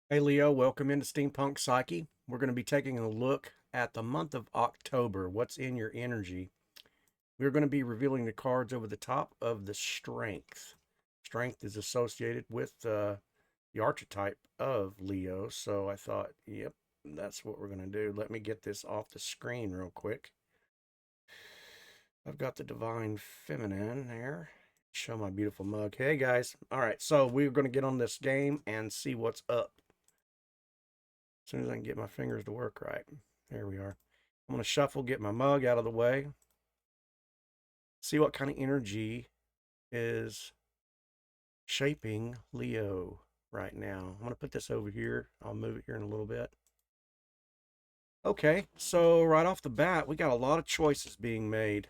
Hey Leo, welcome into Steampunk Psyche. We're going to be taking a look at the month of October. What's in your energy? We're going to be revealing the cards over the top of the strength. Strength is associated with the archetype of Leo, so I thought, yep, that's what we're going to do. Let me get this off the screen real quick. I've got the Divine Feminine there. Show my beautiful mug. Hey guys. All right, so we're going to get on this game and see what's up. As soon as I can get my fingers to work right. There we are. I'm going to shuffle, get my mug out of the way. See what kind of energy is shaping Leo right now. I'm going to put this over here. I'll move it here in a little bit. Okay, so right off the bat, we got a lot of choices being made.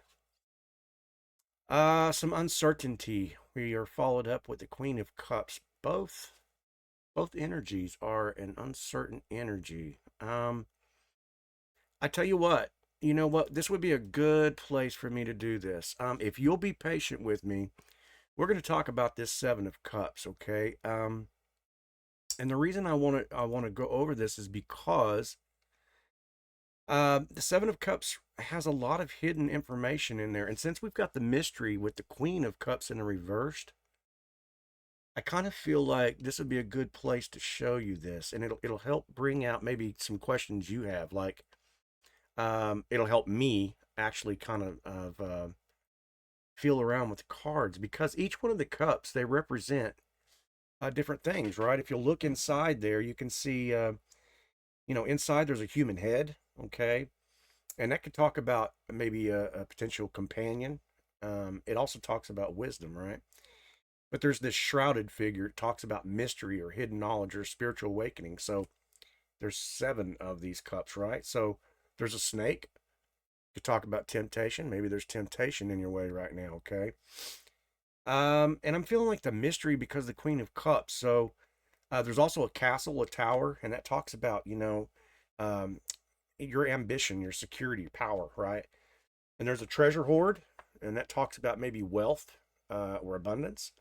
Some uncertainty. We are followed up with the Queen of Cups. Both energies are an uncertain energy. I tell you what, you know what? This would be a good place for me to do this. If you'll be patient with me, we're going to talk about this Seven of Cups, okay? And the reason I want to go over this is because the Seven of Cups has a lot of hidden information in there, and since we've got the mystery with the Queen of Cups in the reversed, I kind of feel like this would be a good place to show you this, and it'll help bring out maybe some questions you have, like it'll help me actually kind of feel around with the cards because each one of the cups they represent different things, right? If you look inside there, you can see, inside there's a human head, okay, and that could talk about maybe a potential companion. It also talks about wisdom, right? But there's this shrouded figure. It talks about mystery or hidden knowledge or spiritual awakening. So there's seven of these cups, right? So there's a snake. To talk about temptation. Maybe there's temptation in your way right now, okay? And I'm feeling like the mystery because the Queen of Cups. So there's also a castle, a tower, and that talks about, um, your ambition, your security, power, right? And there's a treasure hoard, and that talks about maybe wealth or abundance.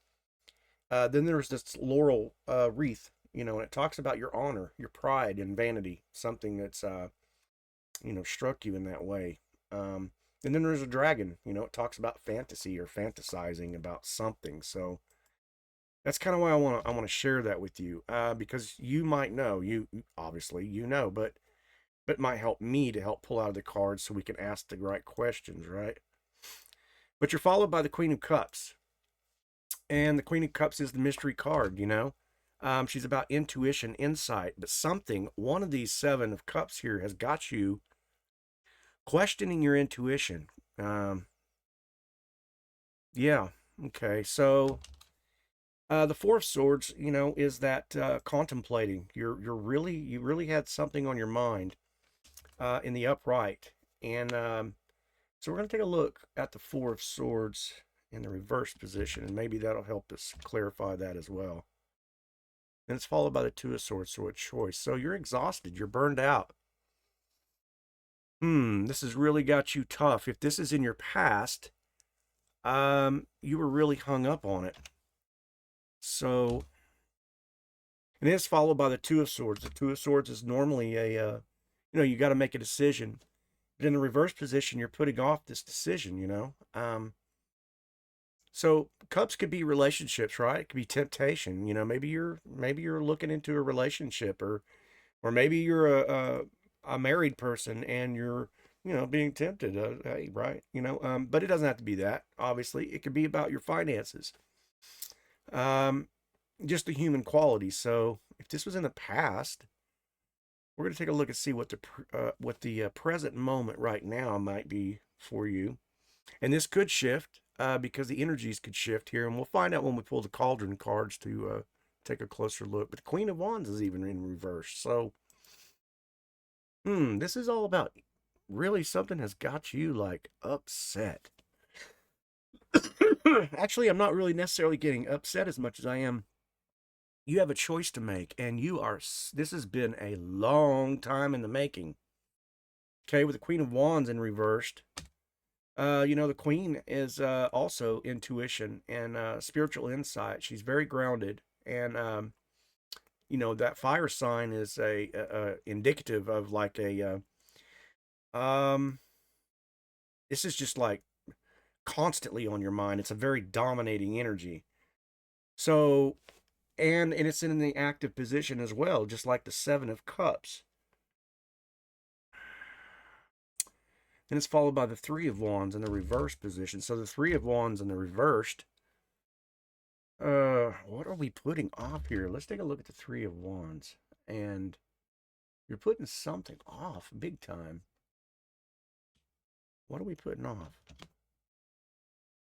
Then there's this laurel wreath, and it talks about your honor, your pride, and vanity, something that's, struck you in that way. And then there's a dragon, it talks about fantasy or fantasizing about something. So that's kind of why I want to share that with you, because you might know, you obviously but might help me to help pull out of the cards so we can ask the right questions, right? But you're followed by the Queen of Cups, and the Queen of Cups is the mystery card. She's about intuition, insight, but one of these Seven of Cups here has got you questioning your intuition. Um, yeah, okay, so the Four of Swords, is that contemplating. You really had something on your mind in the upright, and so we're going to take a look at the Four of Swords in the reverse position, and maybe that'll help us clarify that as well. And it's followed by the Two of Swords, so a choice. So you're exhausted, you're burned out. This has really got you tough. If this is in your past, you were really hung up on it. So, and it's followed by the Two of Swords. The Two of Swords is normally you got to make a decision. But in the reverse position, you're putting off this decision. So cups could be relationships, right? It could be temptation. Maybe you're looking into a relationship, or maybe you're a married person and you're being tempted. Hey, right? But it doesn't have to be that. Obviously, it could be about your finances. Um, just the human quality. So if this was in the past, we're going to take a look and see what the present moment right now might be for you, and this could shift because the energies could shift here, and we'll find out when we pull the cauldron cards to take a closer look. But the Queen of Wands is even in reverse, so this is all about really something has got you like upset. Actually, I'm not really necessarily getting upset as much as I am. You have a choice to make, and this has been a long time in the making. Okay, with the Queen of Wands in reversed, the Queen is also intuition and spiritual insight. She's very grounded, and that fire sign is a indicative of like um, this is just like constantly on your mind. It's a very dominating energy. So, and it's in the active position as well, just like the Seven of Cups. Then it's followed by the Three of Wands in the reverse position. So the Three of Wands in the reversed. What are we putting off here? Let's take a look at the Three of Wands. And you're putting something off big time. What are we putting off?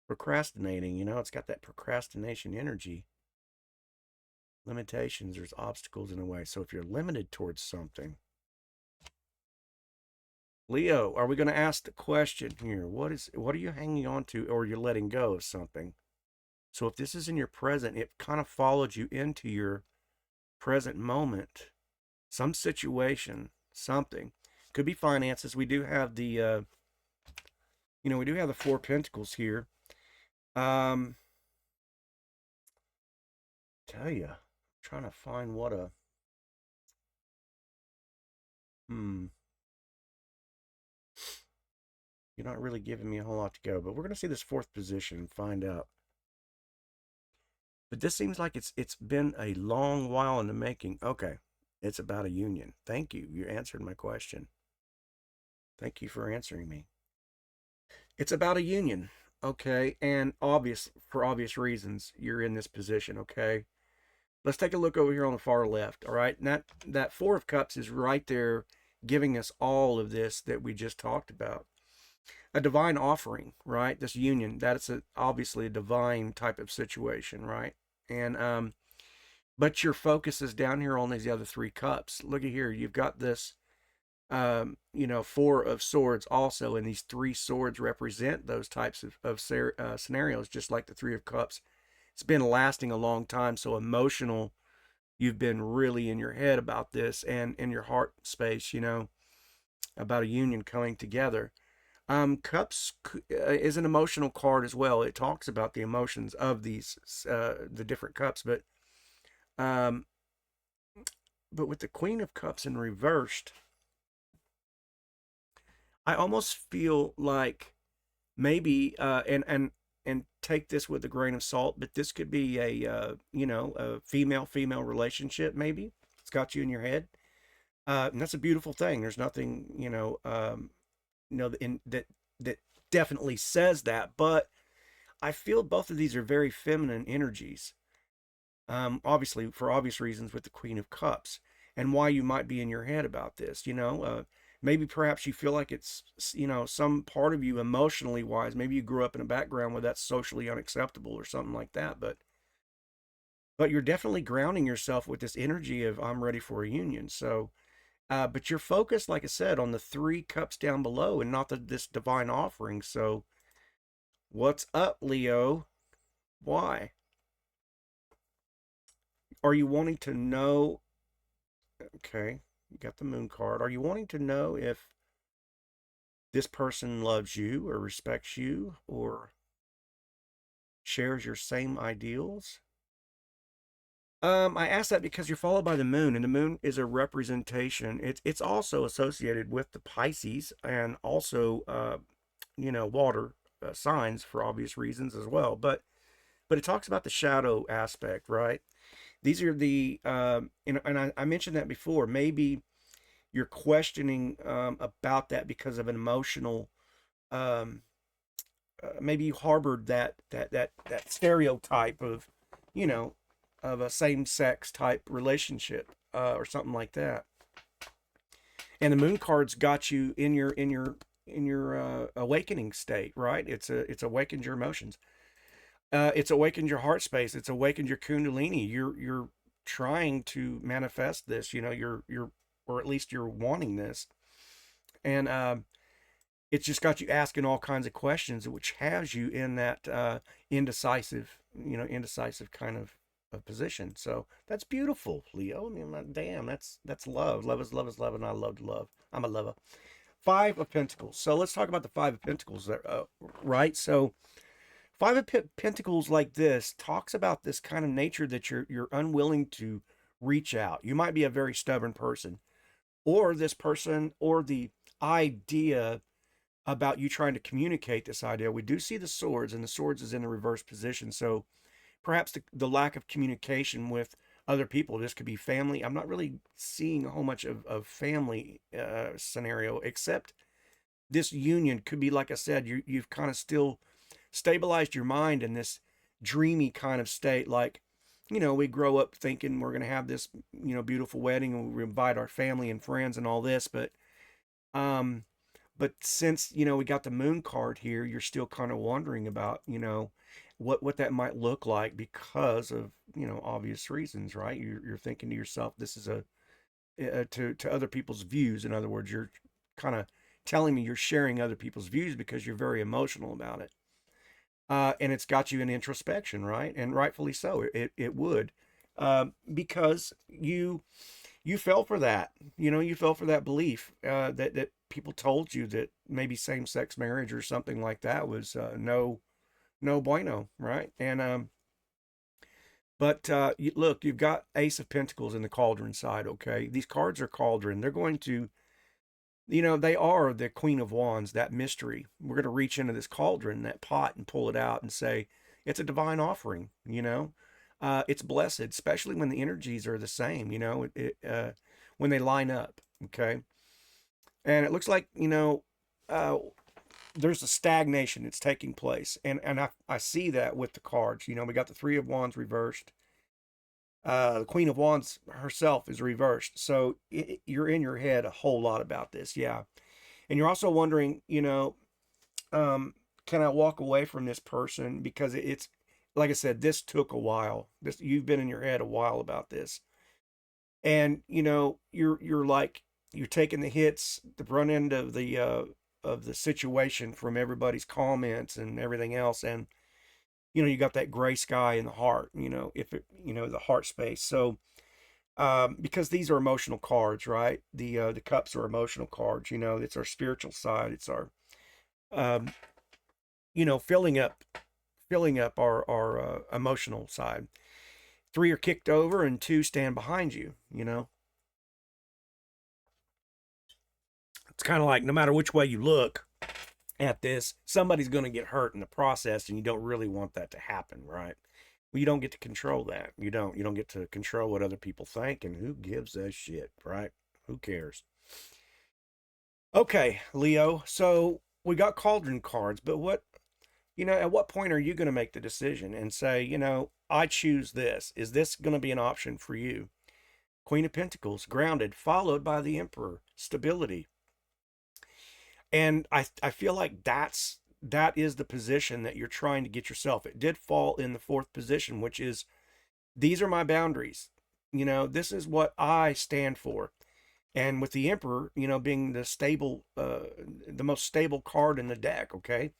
Procrastinating, it's got that procrastination energy. Limitations, there's obstacles in the way. So if you're limited towards something, Leo, are we going to ask the question here? What are you hanging on to, or you're letting go of something? So if this is in your present, it kind of followed you into your present moment, some situation, something. Could be finances. We do have the, we do have the Four of Pentacles here. Tell you, I'm trying to find what a, You're not really giving me a whole lot to go, but we're going to see this fourth position and find out. But this seems like it's been a long while in the making. Okay, it's about a union. Thank you. You answered my question. Thank you for answering me. It's about a union, okay? And for obvious reasons, you're in this position, okay? Let's take a look over here on the far left, all right? And that Four of Cups is right there giving us all of this that we just talked about. A divine offering, right? This union, that's obviously a divine type of situation, right? And but your focus is down here on these other three cups. Look at here, you've got this Four of Swords also, and these three swords represent those types of scenarios, just like the Three of Cups. It's been lasting a long time, so emotional. You've been really in your head about this, and in your heart space, about a union coming together. Cups is an emotional card as well. It talks about the emotions of these, the different cups, but with the Queen of Cups in reversed, I almost feel like maybe, and take this with a grain of salt, but this could be a female relationship. Maybe it's got you in your head, and that's a beautiful thing. There's nothing, that definitely says that, but I feel both of these are very feminine energies. Obviously, for obvious reasons, with the Queen of Cups, and why you might be in your head about this. Maybe perhaps you feel like it's, some part of you emotionally wise, maybe you grew up in a background where that's socially unacceptable or something like that, but you're definitely grounding yourself with this energy of I'm ready for a union. So but you're focused, like I said, on the three cups down below and not this divine offering. So what's up, Leo? Why? Are you wanting to know? Okay, you got the Moon card. Are you wanting to know if this person loves you or respects you or shares your same ideals? I ask that because you're followed by the moon, and the moon is a representation. It's also associated with the Pisces and also, water signs for obvious reasons as well. But it talks about the shadow aspect, right? These are the, and I mentioned that before. Maybe you're questioning about that because of an emotional, maybe you harbored that stereotype of, of a same-sex type relationship or something like that. And the moon cards got you in your awakening state, right? It's awakened your emotions. It's awakened your heart space. It's awakened your kundalini. You're trying to manifest this. You're or at least you're wanting this, and it's just got you asking all kinds of questions, which has you in that indecisive kind of position. So that's beautiful, Leo. I mean, damn, that's love. Love is love is love, and I love to love. I'm a lover. Five of Pentacles. So let's talk about the Five of Pentacles there, right? So Five of Pentacles like this talks about this kind of nature that you're unwilling to reach out. You might be a very stubborn person, or this person, or the idea about you trying to communicate this idea. We do see the swords, and the swords is in the reverse position. So perhaps the lack of communication with other people. This could be family. I'm not really seeing a whole much of family scenario, except this union could be, like I said, you've kind of still stabilized your mind in this dreamy kind of state. Like, we grow up thinking we're going to have this, beautiful wedding, and we invite our family and friends and all this. Um, but since, we got the moon card here, you're still kind of wondering about, what that might look like because of, obvious reasons, right? You're thinking to yourself, this is to other people's views. In other words, you're kind of telling me you're sharing other people's views because you're very emotional about it. And it's got you in introspection, right? And rightfully so. It would, because you fell for that. You fell for that belief that people told you that maybe same-sex marriage or something like that was no bueno, right? And but look, you've got Ace of Pentacles in the cauldron side. Okay, these cards are cauldron. They're going to, they are the Queen of Wands, that mystery. We're going to reach into this cauldron, that pot, and pull it out and say, it's a divine offering, it's blessed, especially when the energies are the same, when they line up, okay? And it looks like, there's a stagnation that's taking place. And I see that with the cards. We got the Three of Wands reversed. The Queen of Wands herself is reversed. So you're in your head a whole lot about this. Yeah. And you're also wondering, can I walk away from this person? Because it's, like I said, this took a while. You've been in your head a while about this. And, you're like, you're taking the hits, the front end of the situation from everybody's comments and everything else. And, you got that gray sky in the heart, if it, the heart space. So, because these are emotional cards, right? The cups are emotional cards, it's our spiritual side. It's our, um, filling up our emotional side. 3 are kicked over and 2 stand behind you, It's kind of like no matter which way you look at this, somebody's going to get hurt in the process, and you don't really want that to happen, right? Well, you don't get to control that. You don't get to control what other people think, and who gives a shit, right? Who cares? Okay, Leo. So we got cauldron cards, but at what point are you going to make the decision and say, I choose this? Is this going to be an option for you? Queen of Pentacles, grounded, followed by the Emperor, stability. And I feel like that is the position that you're trying to get yourself. It did fall in the 4th position, which is, these are my boundaries. This is what I stand for. And with the Emperor, being the most stable card in the deck, okay?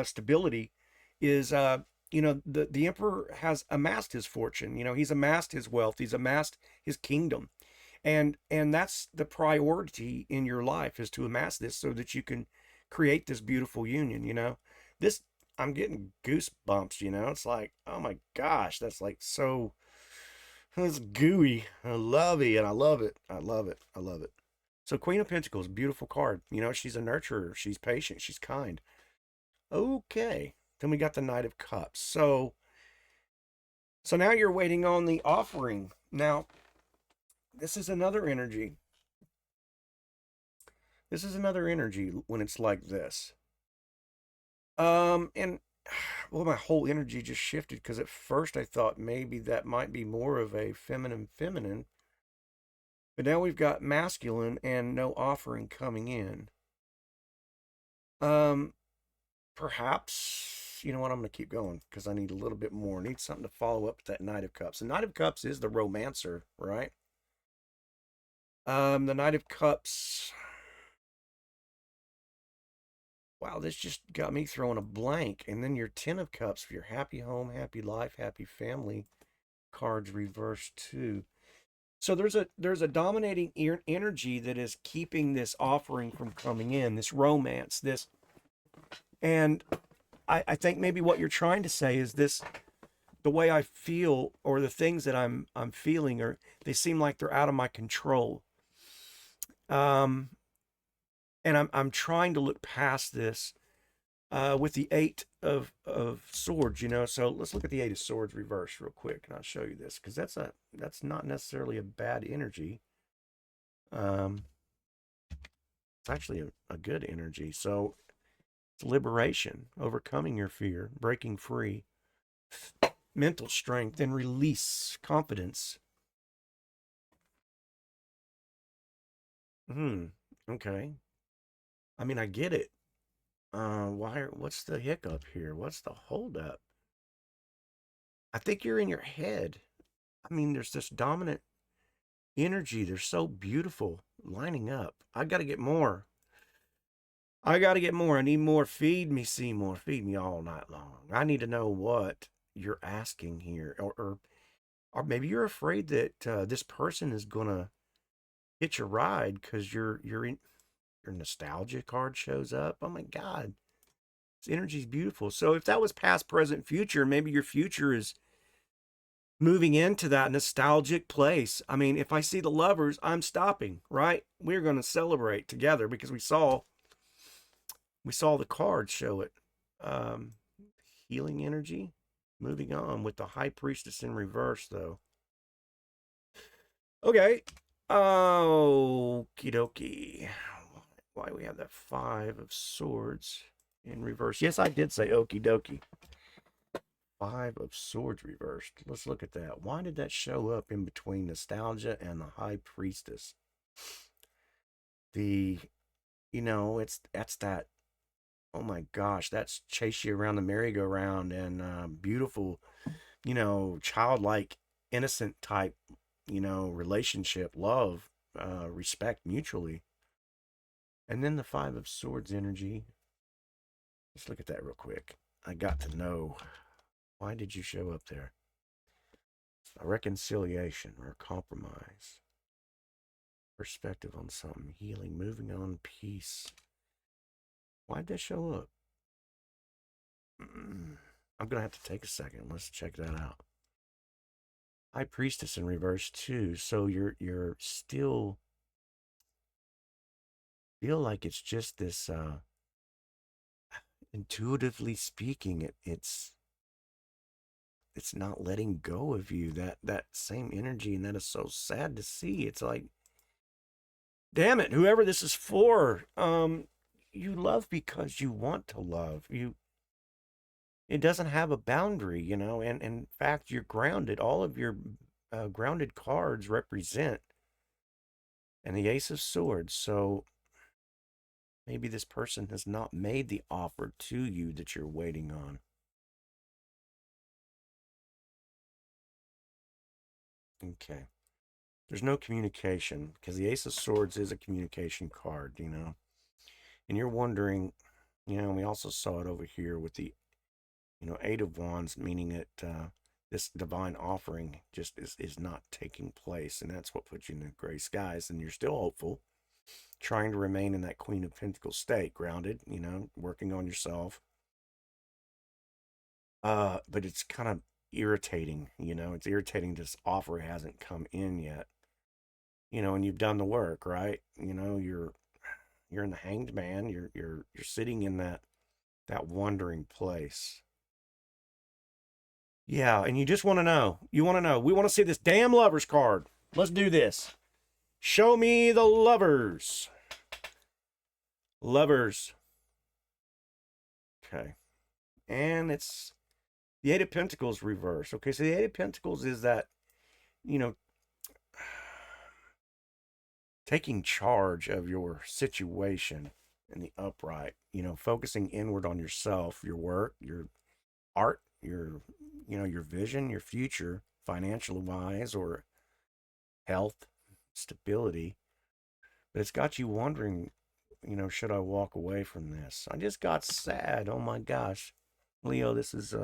Stability is, the Emperor has amassed his fortune. He's amassed his wealth. He's amassed his kingdom. And that's the priority in your life, is to amass this so that you can create this beautiful union. This, I'm getting goosebumps, it's like, oh my gosh, that's like so, it's gooey. I love it, and I love it. I love it. I love it. So Queen of Pentacles, beautiful card. She's a nurturer. She's patient. She's kind. Okay. Then we got the Knight of Cups. So now you're waiting on the offering. Now, this is another energy. This is another energy when it's like this. And well, my whole energy just shifted, because at first I thought maybe that might be more of a feminine, but now we've got masculine and no offering coming in. Perhaps, you know what, I'm going to keep going because I need a little bit more. I need something to follow up with that Knight of Cups. The Knight of Cups is the romancer, right? The Knight of Cups. Wow, this just got me throwing a blank. And then your 10 of Cups for your happy home, happy life, happy family cards reversed too. So there's a dominating energy that is keeping this offering from coming in, this romance, and I think maybe what you're trying to say is this the way I feel or the things that I'm feeling, or they seem like they're out of my control. Um, and I'm trying to look past this with the Eight of Swords, you know. So let's look at the Eight of Swords reverse real quick, and I'll show you this, because that's not necessarily a bad energy. Um, it's actually a good energy. So it's liberation, overcoming your fear, breaking free, mental strength, and release, confidence. Okay. I mean, I get it. What's the hiccup here? What's the holdup? I think you're in your head. I mean, there's this dominant energy. They're so beautiful lining up. I got to get more. I got to get more. I need more. Feed me, Seymour. Feed me all night long. I need to know what you're asking here. Or maybe you're afraid that this person is going to hitch a ride because your nostalgia card shows up. Oh my God. This energy is beautiful. So if that was past, present, future, maybe your future is moving into that nostalgic place. I mean, if I see the Lovers, I'm stopping, right? We're going to celebrate together because we saw the cards show it. Um, Healing energy. Moving on with the High Priestess in reverse, though. Okay. Okie dokie. Why we have that Five of Swords in reverse? Yes, I did say okie dokie. Five of Swords reversed. Let's look at that. Why did that show up in between nostalgia and the High Priestess? That's that. Oh my gosh, that's chase you around the merry-go-round and beautiful, childlike, innocent type, relationship, love, respect mutually. And then the Five of Swords energy. Let's look at that real quick. I got to know, why did you show up there? A reconciliation or a compromise. Perspective on something. Healing. Moving on. Peace. Why'd that show up? I'm going to have to take a second. Let's check that out. High Priestess in reverse too. So you're still feel like it's just this intuitively speaking, it's not letting go of you, that same energy, and that is so sad to see. It's like, damn it, whoever this is for, you love because you want to love. It doesn't have a boundary, and in fact, you're grounded. All of your grounded cards represent, and the Ace of Swords. So maybe this person has not made the offer to you that you're waiting on. Okay. There's no communication because the Ace of Swords is a communication card, And you're wondering, we also saw it over here with the, Eight of Wands, meaning that this divine offering just is not taking place. And that's what puts you in the gray skies. And you're still hopeful, trying to remain in that Queen of Pentacles state, grounded, working on yourself. But it's kind of irritating, it's irritating this offer hasn't come in yet. And you've done the work, right? You're in the Hanged Man. You're sitting in that wandering place. Yeah, and you just want to know. You want to know. We want to see this damn Lovers card. Let's do this. Show me the Lovers. Lovers. Okay. And it's the Eight of Pentacles reverse. Okay, so the Eight of Pentacles is that, taking charge of your situation in the upright, focusing inward on yourself, your work, your art, your vision, your future, financial wise, or health, stability. But it's got you wondering, should I walk away from this? I just got sad. Oh my gosh. Leo, this is,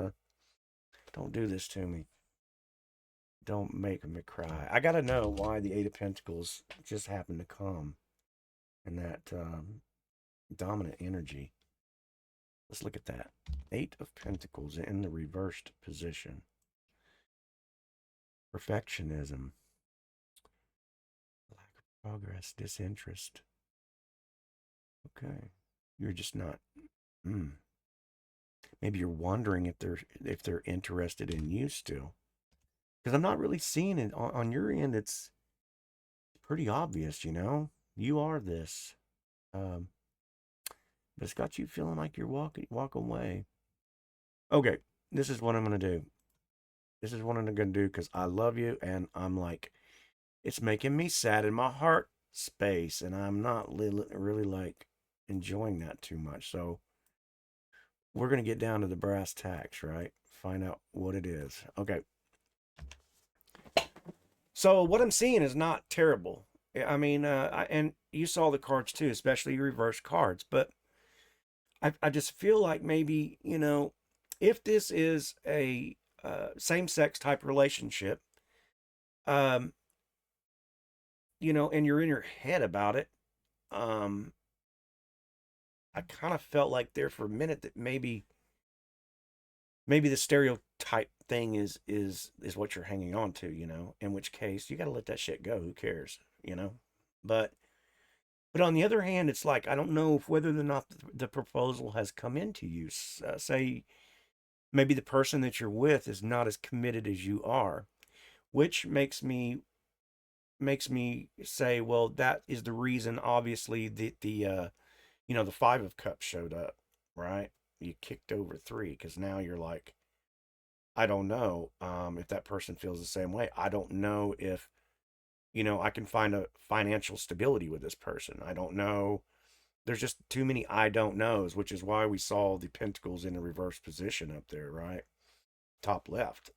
don't do this to me. Don't make me cry. I got to know why the Eight of Pentacles just happened to come in that dominant energy. Let's look at that. Eight of Pentacles in the reversed position. Perfectionism, lack of progress, disinterest. Okay. You're just not. Hmm. Maybe you're wondering if they're interested in you still. Because I'm not really seeing it on your end. It's pretty obvious, you know. You are this. Um, but it's got you feeling like you're walk away. Okay, this is what I'm gonna do. This is what I'm gonna do because I love you, and I'm like, it's making me sad in my heart space, and I'm not really like enjoying that too much. So we're gonna get down to the brass tacks, right? Find out what it is. Okay. So what I'm seeing is not terrible. I mean, and you saw the cards too, especially reverse cards. But I just feel like maybe, if this is a same-sex type relationship, um, and you're in your head about it, um, I kind of felt like there for a minute that maybe the stereotype thing is what you're hanging on to, in which case you got to let that shit go. Who cares. But on the other hand, it's like I don't know if whether or not the proposal has come into you. Say maybe the person that you're with is not as committed as you are, which makes me say, well, that is the reason. Obviously, the 5 of Cups showed up, right? You kicked over 3 because now you're like, I don't know if that person feels the same way. I don't know if I can find a financial stability with this person. I don't know. There's just too many I don't knows, which is why we saw the pentacles in a reverse position up there, right? Top left.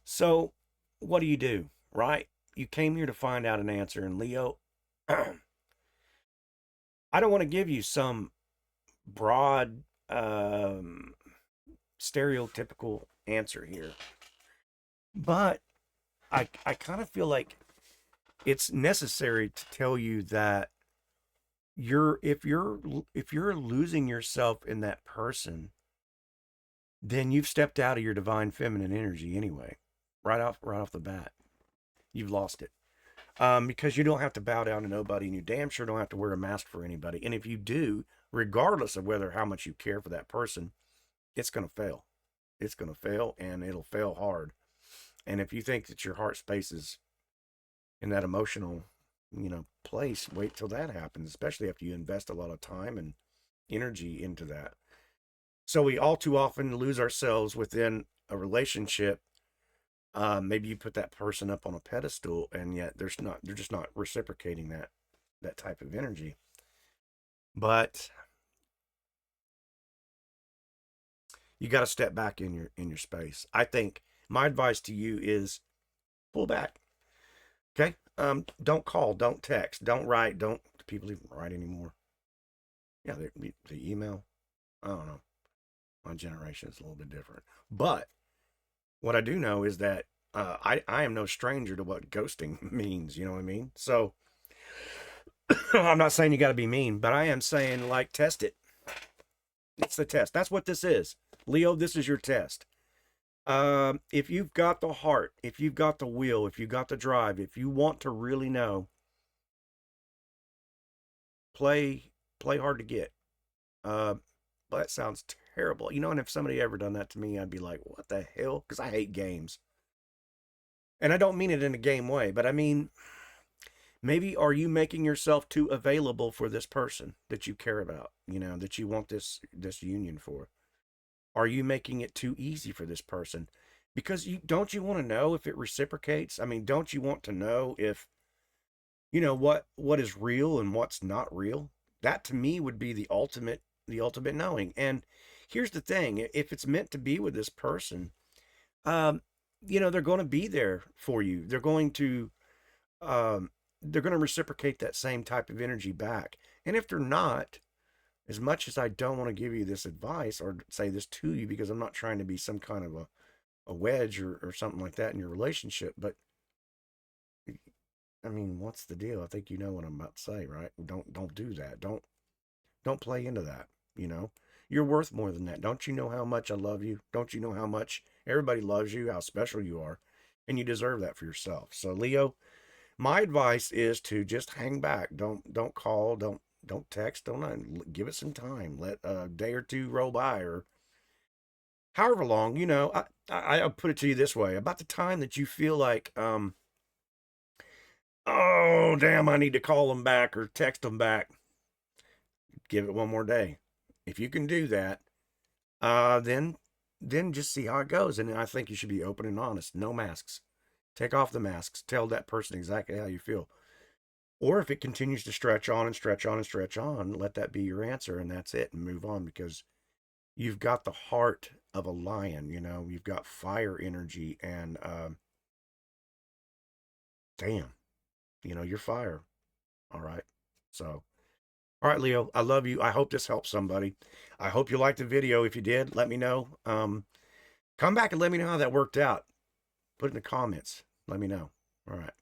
So what do, right? You came here to find out an answer, and Leo, I don't want to give you some broad, stereotypical answer here, but I kind of feel like it's necessary to tell you that if you're losing yourself in that person, then you've stepped out of your divine feminine energy anyway. Right off the bat, you've lost it. Because you don't have to bow down to nobody, and you damn sure don't have to wear a mask for anybody. And if you do, regardless of whether how much you care for that person, it's gonna fail. It's gonna fail, and it'll fail hard. And if you think that your heart space is in that emotional, place, wait till that happens, especially after you invest a lot of time and energy into that. So we all too often lose ourselves within a relationship. Maybe you put that person up on a pedestal, and yet they're just not reciprocating that type of energy. But you got to step back in your space. I think my advice to you is pull back. Okay. Don't call, don't text, don't write, don't do people even write anymore? Yeah, the email. I don't know. My generation is a little bit different. But what I do know is that I am no stranger to what ghosting means. You know what I mean? So I'm not saying you got to be mean, but I am saying, like, test it. It's the test. That's what this is. Leo, this is your test. If you've got the heart, if you've got the will, if you've got the drive, if you want to really know, play hard to get. Uh, well, that sounds terrible. And if somebody ever done that to me, I'd be like, what the hell? Because I hate games. And I don't mean it in a game way, but I mean, maybe are you making yourself too available for this person that you care about, that you want this union for? Are you making it too easy for this person? Because you want to know if it reciprocates? I mean, don't you want to know if what is real and what's not real? That to me would be the ultimate knowing. And here's the thing, if it's meant to be with this person, um, they're going to be there for you. Um, they're going to reciprocate that same type of energy back. And if they're not, as much as I don't want to give you this advice or say this to you, because I'm not trying to be some kind of a wedge or something like that in your relationship, but I mean, what's the deal? I think you know what I'm about to say, right? Don't do that. Don't play into that, you know. You're worth more than that. Don't you know how much I love you? Don't you know how much everybody loves you, how special you are? And you deserve that for yourself. So Leo, my advice is to just hang back. Don't call, don't text, don't give it some time. Let a day or two roll by, or however long, I'll put it to you this way. About the time that you feel like oh damn, I need to call them back or text them back, give it one more day. If you can do that, then just see how it goes. And I think you should be open and honest. No masks. Take off the masks. Tell that person exactly how you feel. Or if it continues to stretch on and stretch on and stretch on, let that be your answer, and that's it, and move on, because you've got the heart of a lion. You've got fire energy, and damn, you're fire. All right. So, all right, Leo, I love you. I hope this helps somebody. I hope you liked the video. If you did, let me know. Come back and let me know how that worked out. Put it in the comments. Let me know. All right.